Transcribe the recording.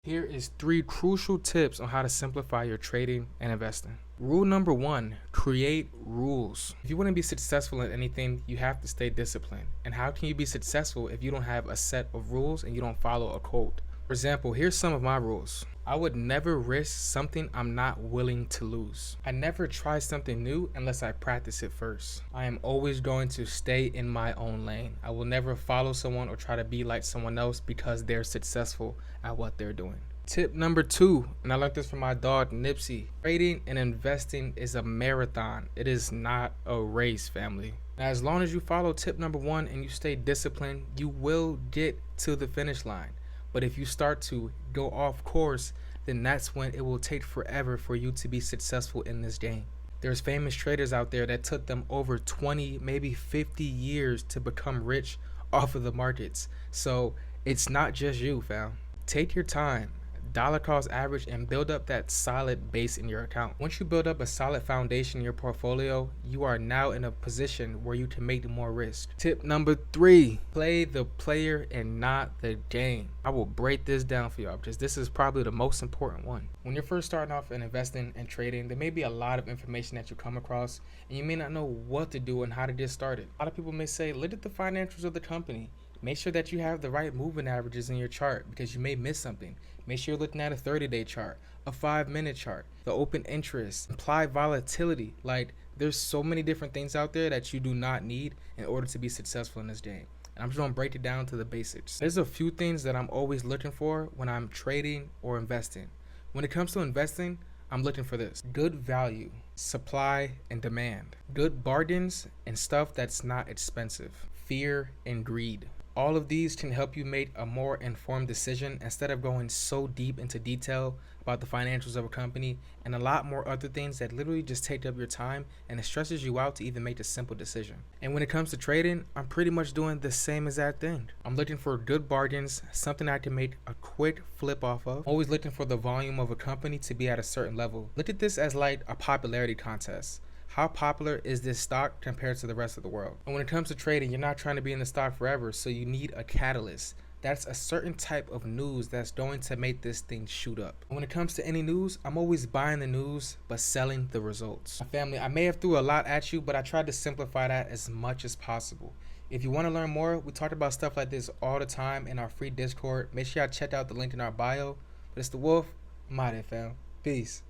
Here is 3 crucial tips on how to simplify your trading and investing. Rule number 1, create rules. If you want to be successful in anything, you have to stay disciplined. And how can you be successful if you don't have a set of rules and you don't follow a code? For example, here's some of my rules. I would never risk something I'm not willing to lose. I never try something new unless I practice it first. I am always going to stay in my own lane. I will never follow someone or try to be like someone else because they're successful at what they're doing. Tip number 2, and I learned this from my dog Nipsey. Trading and investing is a marathon. It is not a race, family. Now, as long as you follow tip number 1 and you stay disciplined, you will get to the finish line. But if you start to go off course, then that's when it will take forever for you to be successful in this game. There's famous traders out there that took them over 20, maybe 50 years to become rich off of the markets. So it's not just you, fam. Take your time, dollar cost average, and build up that solid base in your account. Once you build up a solid foundation in your portfolio, you are now in a position where you can make more risk. Tip number 3, play the player and not the game. I will break this down for y'all because this is probably the most important one. When you're first starting off in investing and trading, there may be a lot of information that you come across and you may not know what to do and how to get started. A lot of people may say, look at the financials of the company. Make sure that you have the right moving averages in your chart because you may miss something. Make sure you're looking at a 30-day chart, a 5-minute chart, the open interest, implied volatility. Like, there's so many different things out there that you do not need in order to be successful in this game. And I'm just gonna break it down to the basics. There's a few things that I'm always looking for when I'm trading or investing. When it comes to investing, I'm looking for this: good value, supply and demand, good bargains, and stuff that's not expensive, fear and greed. All of these can help you make a more informed decision instead of going so deep into detail about the financials of a company and a lot more other things that literally just take up your time and it stresses you out to even make a simple decision. And when it comes to trading, I'm pretty much doing the same exact thing. I'm looking for good bargains, something I can make a quick flip off of. Always looking for the volume of a company to be at a certain level. Look at this as like a popularity contest. How popular is this stock compared to the rest of the world? And when it comes to trading, you're not trying to be in the stock forever, so you need a catalyst. That's a certain type of news that's going to make this thing shoot up. And when it comes to any news, I'm always buying the news, but selling the results. My family, I may have threw a lot at you, but I tried to simplify that as much as possible. If you want to learn more, we talk about stuff like this all the time in our free Discord. Make sure y'all check out the link in our bio. But it's the Wolf. I'm out here, fam. Peace.